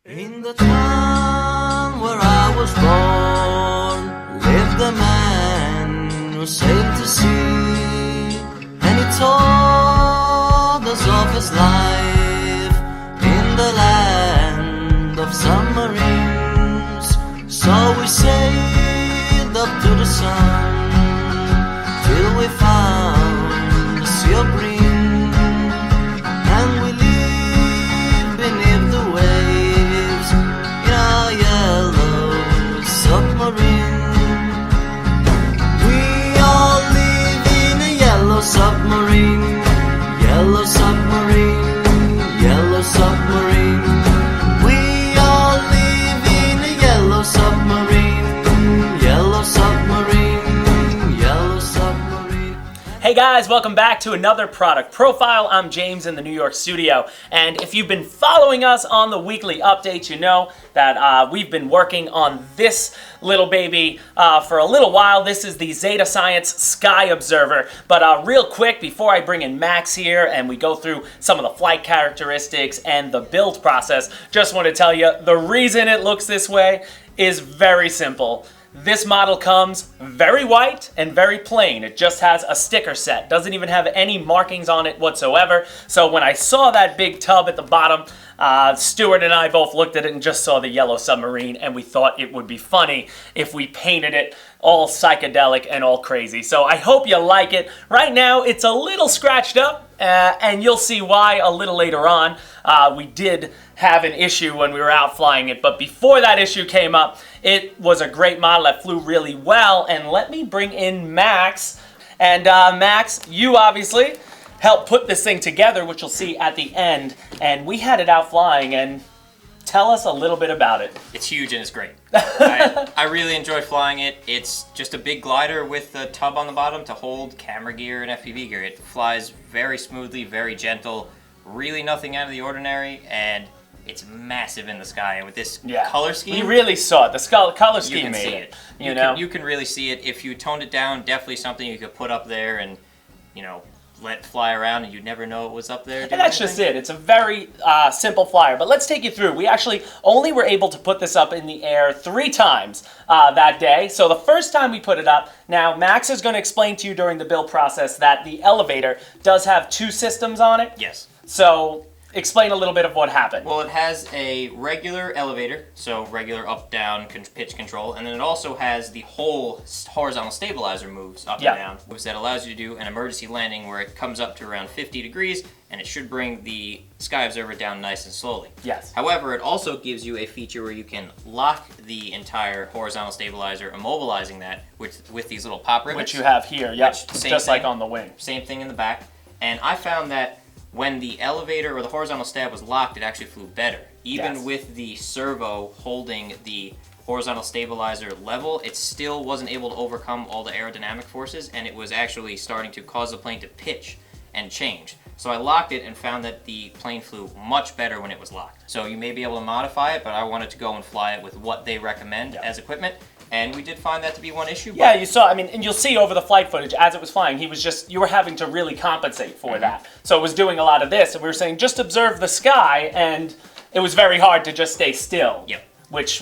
In the town where I was born lived a man who sailed to sea, and he told us of his life in the land of submarines. So we sailed up to the sun till we found the sea of green, and we lived beneath the waves in a yellow submarine. We all live in a yellow submarine, yellow submarine, yellow submarine. We all live in a yellow submarine, yellow submarine, yellow submarine. Hey guys, welcome back to another product profile. I'm James in the New York studio, and if you've been following us on the weekly updates, you know that we've been working on this little baby for a little while. This is the Zeta Science Sky Observer, but real quick, before I bring in Max here and we go through some of the flight characteristics and the build process, just want to tell you the reason it looks this way is very simple. This model comes very white and very plain. It just has a sticker set. Doesn't even have any markings on it whatsoever. So when I saw that big tub at the bottom, Stuart and I both looked at it and just saw the yellow submarine, and we thought it would be funny if we painted it all psychedelic and all crazy. So I hope you like it. Right now it's a little scratched up, and you'll see why a little later on. We did have an issue when we were out flying it, but before that issue came up, it was a great model that flew really well. And let me bring in Max. And Max, you obviously helped put this thing together, which you'll see at the end. And we had it out flying, and tell us a little bit about it. It's huge and it's great. I really enjoy flying it. It's just a big glider with a tub on the bottom to hold camera gear and FPV gear. It flies very smoothly, very gentle, really nothing out of the ordinary, and it's massive in the sky. And with this color scheme, we really saw it. The color scheme you can made see it. it. You can really see it. If you toned it down, definitely something you could put up there and, let it fly around, and you'd never know it was up there. And that's just it. It's a very simple flyer. But let's take you through. We actually only were able to put this up in the air 3 times that day. So the first time we put it up, now Max is going to explain to you during the build process that the elevator does have 2 systems on it. Yes. So explain a little bit of what happened. Well, it has a regular elevator, so regular up-down pitch control, and then it also has the whole horizontal stabilizer moves up and down, that allows you to do an emergency landing where it comes up to around 50 degrees, and it should bring the Sky Observer down nice and slowly. Yes. However, it also gives you a feature where you can lock the entire horizontal stabilizer, immobilizing that with these little pop rivets. Which you have here, just like on the wing. Same thing in the back. And I found that when the elevator or the horizontal stab was locked, it actually flew better. Even with the servo holding the horizontal stabilizer level, it still wasn't able to overcome all the aerodynamic forces, and it was actually starting to cause the plane to pitch and change. So I locked it and found that the plane flew much better when it was locked. So you may be able to modify it, but I wanted to go and fly it with what they recommend as equipment. And we did find that to be one issue. Yeah, you saw, and you'll see over the flight footage, as it was flying, you were having to really compensate for that. So it was doing a lot of this, and we were saying, just observe the sky, and it was very hard to just stay still. Yep. Which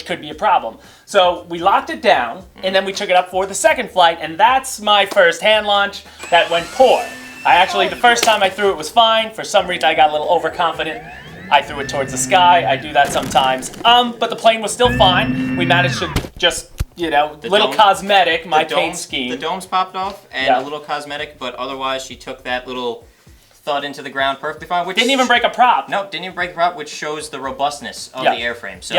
could be a problem. So we locked it down, and then we took it up for the second flight, and that's my first hand launch that went poor. The first time I threw it was fine. For some reason, I got a little overconfident. I threw it towards the sky. I do that sometimes. But the plane was still fine. We managed to just, cosmetic, my paint scheme. The domes popped off, and a little cosmetic, but otherwise she took that little thud into the ground perfectly fine. Which didn't even break a prop. No, didn't even break a prop, which shows the robustness of the airframe. So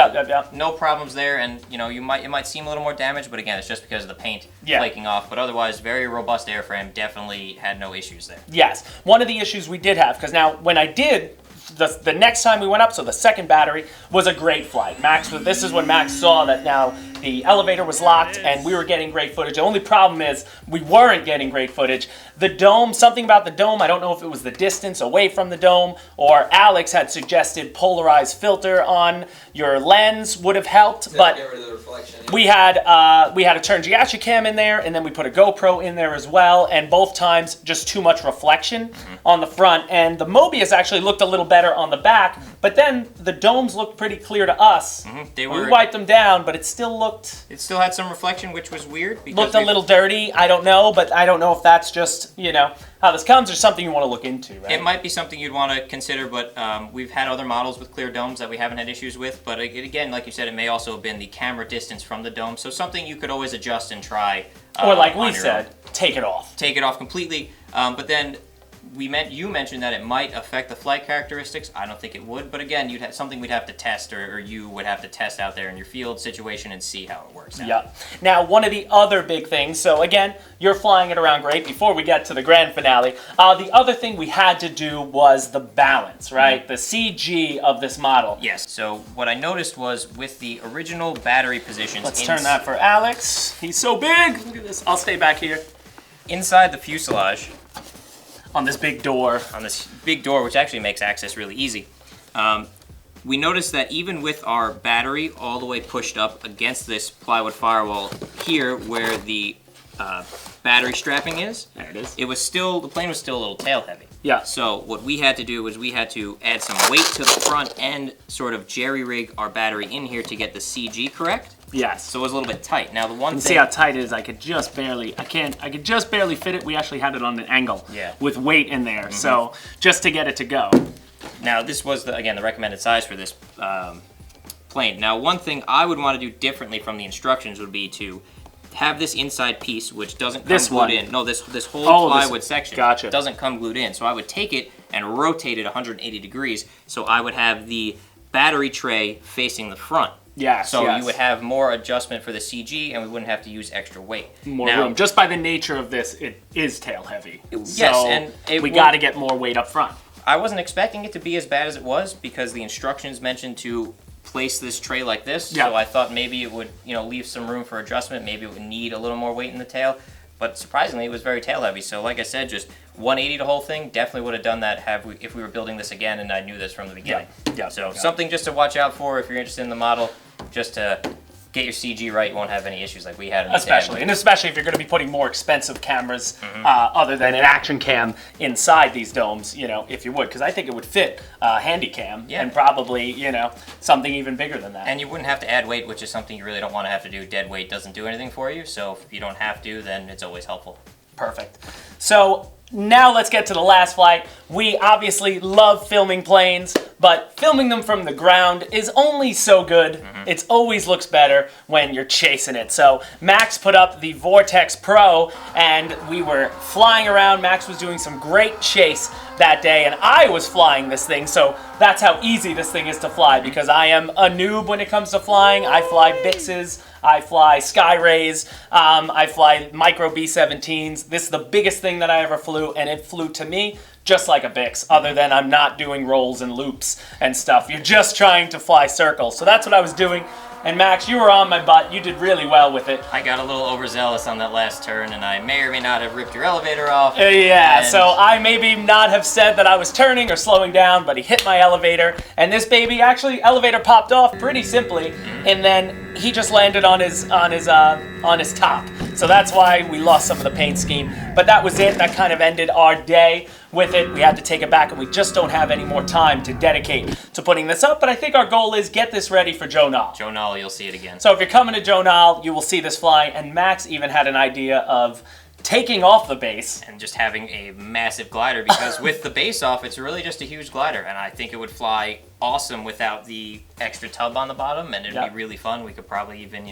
no problems there, and it might seem a little more damage, but again, it's just because of the paint flaking off. But otherwise, very robust airframe. Definitely had no issues there. Yes, one of the issues we did have, because now when I did. The next time we went up, so the second battery, was a great flight. This is when Max saw that now the elevator was locked and we were getting great footage. The only problem is we weren't getting great footage. The dome, something about the dome, I don't know if it was the distance away from the dome, or Alex had suggested polarized filter on your lens would have helped, but Get rid of the reflection. we had a turn Giacha cam in there, and then we put a GoPro in there as well, and both times just too much reflection on the front, and the Mobius actually looked a little better on the back, but then the domes looked pretty clear to us. They We were. wiped them down, but it still It still had some reflection, which was weird. Because looked a little dirty. I don't know, but I don't know if that's just, how this comes or something you want to look into, right? It might be something you'd want to consider, but we've had other models with clear domes that we haven't had issues with. But again, like you said, it may also have been the camera distance from the dome. So something you could always adjust and try. Or like we on your said, own. take it off. Take it off completely. But then you mentioned that it might affect the flight characteristics. I don't think it would, but again, you'd have something we'd have to test, or you would have to test out there in your field situation and see how it works out. Yeah. Now, one of the other big things, so again, you're flying it around great before we get to the grand finale. The other thing we had to do was the balance, right? The CG of this model. Yes, so what I noticed was with the original battery positions... Let's turn that for Alex. He's so big. Look at this. I'll stay back here. Inside the fuselage, On this big door. on this big door, which actually makes access really easy, we noticed that even with our battery all the way pushed up against this plywood firewall here where the battery strapping is, There it is. the plane was still a little tail heavy. Yeah. So what we had to do was we had to add some weight to the front and sort of jerry-rig our battery in here to get the CG correct. Yes. So it was a little bit tight. Now the one You thing... see how tight it is? I could just barely fit it. We actually had it on an angle. Yeah. With weight in there. So just to get it to go. Now this was, the recommended size for this plane. Now one thing I would want to do differently from the instructions would be to have this inside piece, which doesn't come This glued one. in. No, this whole Oh, this- plywood section gotcha. doesn't come glued in. So I would take it and rotate it 180 degrees. So I would have the battery tray facing the front. Yes. So yes. you would have more adjustment for the CG, and we wouldn't have to use extra weight. More Now, room. Just by the nature of this, it is tail heavy. Yes, so and it we would- got to get more weight up front. I wasn't expecting it to be as bad as it was because the instructions mentioned to place this tray like this. Yeah. So I thought maybe it would, leave some room for adjustment. Maybe it would need a little more weight in the tail. But surprisingly, it was very tail heavy. So like I said, just 180 the whole thing. Definitely would have done that if we were building this again and I knew this from the beginning. Yeah. So something just to watch out for if you're interested in the model, just to get your CG right, you won't have any issues like we had in the Especially if you're going to be putting more expensive cameras other than an action cam inside these domes, if you would, because I think it would fit a handy cam and probably, something even bigger than that. And you wouldn't have to add weight, which is something you really don't want to have to do. Dead weight doesn't do anything for you, so if you don't have to, then it's always helpful. Perfect. So now let's get to the last flight. We obviously love filming planes, but filming them from the ground is only so good. It always looks better when you're chasing it. So Max put up the Vortex Pro and we were flying around. Max was doing some great chase that day and I was flying this thing. So that's how easy this thing is to fly because I am a noob when it comes to flying. I fly Bixes. I fly Skyrays, I fly Micro B-17s. This is the biggest thing that I ever flew, and it flew to me just like a Bix, other than I'm not doing rolls and loops and stuff. You're just trying to fly circles. So that's what I was doing. And Max, you were on my butt. You did really well with it. I got a little overzealous on that last turn, and I may or may not have ripped your elevator off. Yeah, And- so I maybe not have said that I was turning or slowing down, but he hit my elevator, and this baby actually elevator popped off pretty simply, and then he just landed on his top. So that's why we lost some of the paint scheme. But that was it. That kind of ended our day with it. We had to take it back, and we just don't have any more time to dedicate to putting this up. But I think our goal is get this ready for Joe Nall. Joe Nall, you'll see it again. So if you're coming to Joe Nall, you will see this flying. And Max even had an idea of taking off the base. And just having a massive glider, because with the base off, it's really just a huge glider, and I think it would fly awesome without the extra tub on the bottom, and it'd be really fun. We could probably even,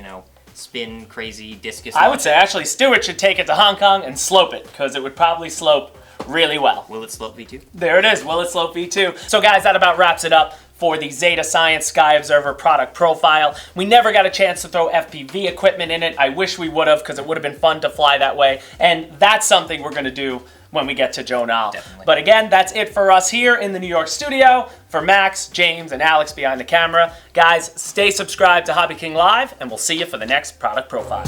spin crazy discus. I would say actually Stuart should take it to Hong Kong and slope it, because it would probably slope really well. Will it slope V2? There it is, will it slope V2? So guys, that about wraps it up for the Zeta Science Sky Observer product profile. We never got a chance to throw FPV equipment in it. I wish we would have, because it would have been fun to fly that way. And that's something we're going to do when we get to Jonal. Definitely. But again, that's it for us here in the New York studio. For Max, James, and Alex behind the camera, guys, stay subscribed to HobbyKing Live, and we'll see you for the next product profile.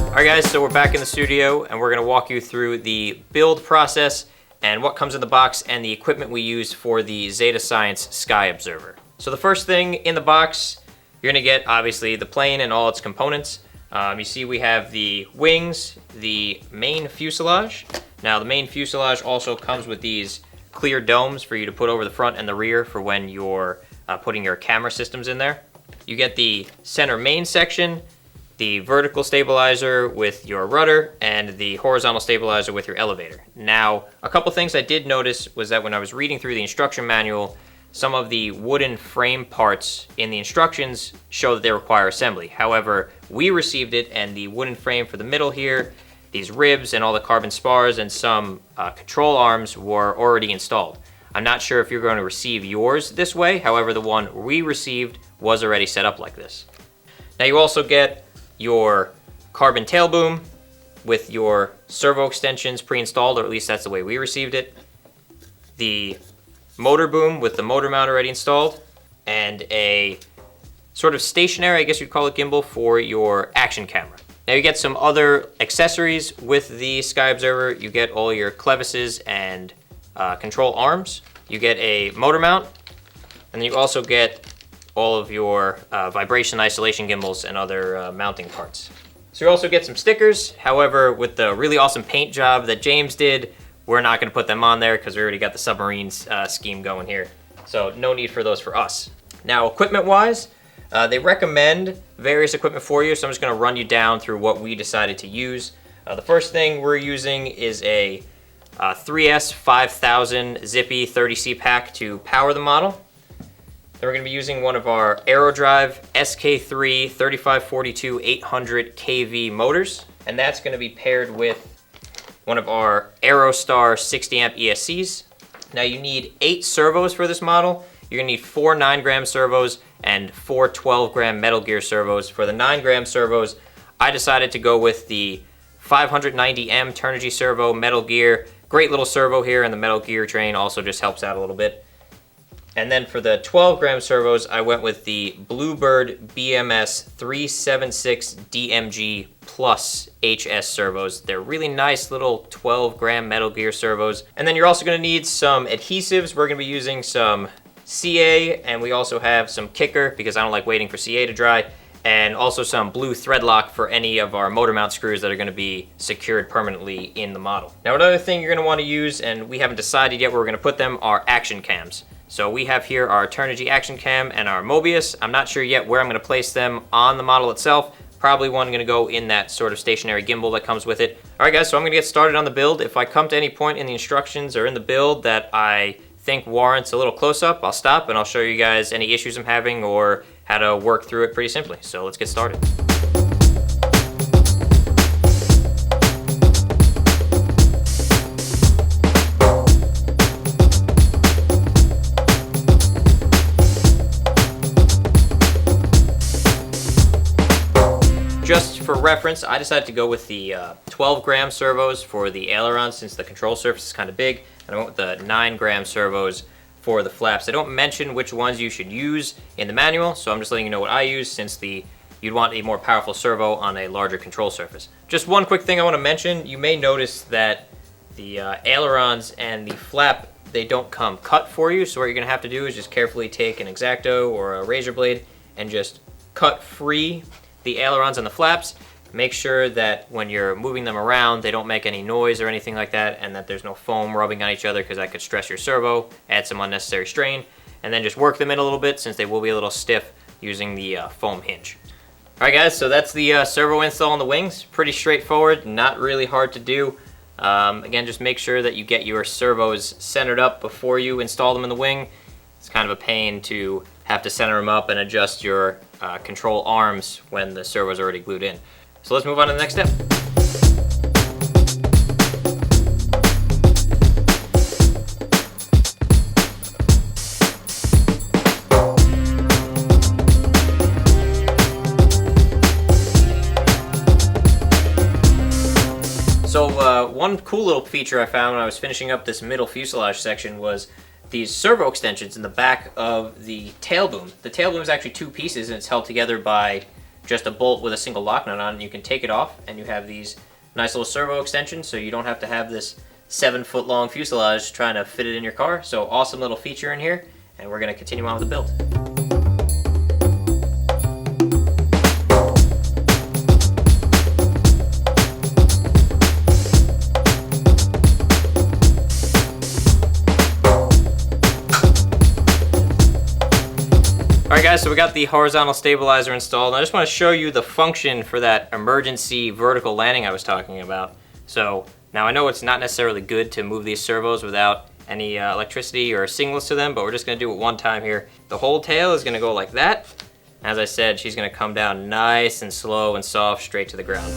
Alright guys, so we're back in the studio and we're going to walk you through the build process and what comes in the box and the equipment we use for the Zeta Science Sky Observer. So the first thing in the box, you're going to get obviously the plane and all its components. You see we have the wings, the main fuselage. Now the main fuselage also comes with these clear domes for you to put over the front and the rear for when you're putting your camera systems in there. You get the center main section, the vertical stabilizer with your rudder, and the horizontal stabilizer with your elevator. Now, a couple things I did notice was that when I was reading through the instruction manual, some of the wooden frame parts in the instructions show that they require assembly. However, we received it, and the wooden frame for the middle here, these ribs and all the carbon spars and some control arms were already installed. I'm not sure if you're going to receive yours this way, however, the one we received was already set up like this. Now you also get your carbon tail boom with your servo extensions pre-installed, or at least that's the way we received it. The motor boom with the motor mount already installed, and a sort of stationary, I guess you'd call it, gimbal for your action camera. Now you get some other accessories with the Sky Observer. You get all your clevises and control arms. You get a motor mount, and then you also get all of your vibration isolation gimbals and other mounting parts. So you also get some stickers. However, with the really awesome paint job that James did, we're not going to put them on there because we already got the submarines scheme going here. So no need for those for us. Now equipment-wise, they recommend various equipment for you, so I'm just going to run you down through what we decided to use. The first thing we're using is a 3S 5000 Zippy 30C pack to power the model. Then we're going to be using one of our AeroDrive SK3 3542 800 kV motors, and that's going to be paired with one of our AeroStar 60 amp ESCs. Now you need 8 servos for this model. You're going to need 4 9-gram servos and 4 12-gram Metal Gear servos. For the 9-gram servos, I decided to go with the 590M Turnigy servo Metal Gear. Great little servo here, and the Metal Gear train also just helps out a little bit. And then for the 12-gram servos, I went with the Bluebird BMS 376 DMG Plus HS servos. They're really nice little 12-gram Metal Gear servos. And then you're also going to need some adhesives. We're going to be using some CA, and we also have some kicker because I don't like waiting for CA to dry, and also some blue thread lock for any of our motor mount screws that are going to be secured permanently in the model. Now another thing you're going to want to use, and we haven't decided yet where we're going to put them, are action cams. So we have here our Turnigy action cam and our Mobius. I'm not sure yet where I'm going to place them on the model itself. Probably one going to go in that sort of stationary gimbal that comes with it. Alright guys, so I'm going to get started on the build. If I come to any point in the instructions or in the build that I think warrants a little close-up, I'll stop and I'll show you guys any issues I'm having or how to work through it pretty simply. So let's get started. Just for reference, I decided to go with the 12-gram servos for the ailerons since the control surface is kind of big, and I went with the 9-gram servos for the flaps. They don't mention which ones you should use in the manual, so I'm just letting you know what I use since you'd want a more powerful servo on a larger control surface. Just one quick thing I want to mention, you may notice that the ailerons and the flap, they don't come cut for you, so what you're going to have to do is just carefully take an X-Acto or a razor blade and just cut free the ailerons and the flaps. Make sure that when you're moving them around, they don't make any noise or anything like that, and that there's no foam rubbing on each other because that could stress your servo, add some unnecessary strain, and then just work them in a little bit since they will be a little stiff using the foam hinge. Alright guys, so that's the servo install on the wings. Pretty straightforward, not really hard to do. Again, just make sure that you get your servos centered up before you install them in the wing. It's kind of a pain to have to center them up and adjust your control arms when the servo's already glued in. So let's move on to the next step. one cool little feature I found when I was finishing up this middle fuselage section was these servo extensions in the back of the tail boom. The tail boom is actually two pieces, and it's held together by just a bolt with a single lock nut on, and you can take it off, and you have these nice little servo extensions, so you don't have to have this 7-foot long fuselage trying to fit it in your car. So awesome little feature in here, and we're going to continue on with the build. Alright guys, so we got the horizontal stabilizer installed, and I just want to show you the function for that emergency vertical landing I was talking about. So now I know it's not necessarily good to move these servos without any electricity or signals to them, but we're just going to do it one time here. The whole tail is going to go like that. As I said, she's going to come down nice and slow and soft straight to the ground.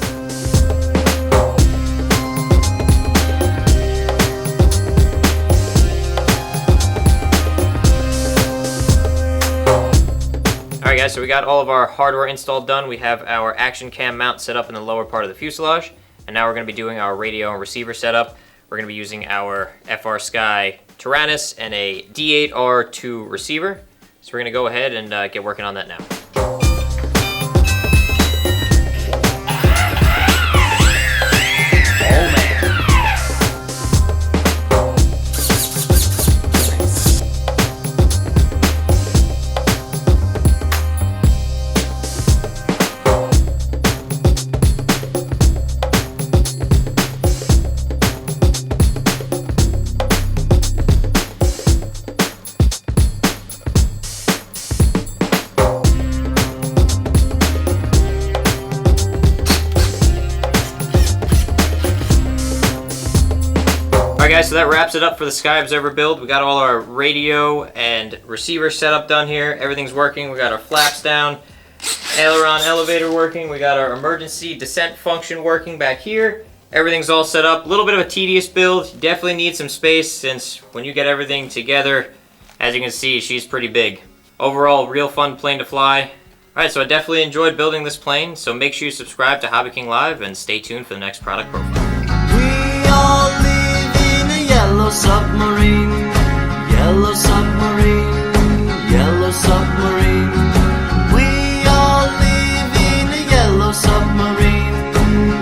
Alright guys, so we got all of our hardware installed done. We have our action cam mount set up in the lower part of the fuselage, and now we're going to be doing our radio and receiver setup. We're going to be using our FR Sky Tyrannus and a D8R2 receiver. So we're going to go ahead and get working on that now. Alright guys, so that wraps it up for the Sky Observer build. We got all our radio and receiver setup done here. Everything's working. We got our flaps down, aileron elevator working. We got our emergency descent function working back here. Everything's all set up. A little bit of a tedious build. You definitely need some space since when you get everything together, as you can see, she's pretty big. Overall, real fun plane to fly. Alright, so I definitely enjoyed building this plane, so make sure you subscribe to HobbyKing Live and stay tuned for the next product profile. We all live in a yellow submarine, yellow submarine, yellow submarine. We all live in a yellow submarine,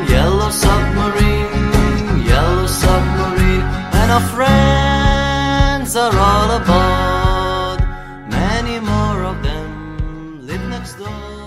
yellow submarine, yellow submarine. And our friends are all aboard, many more of them live next door.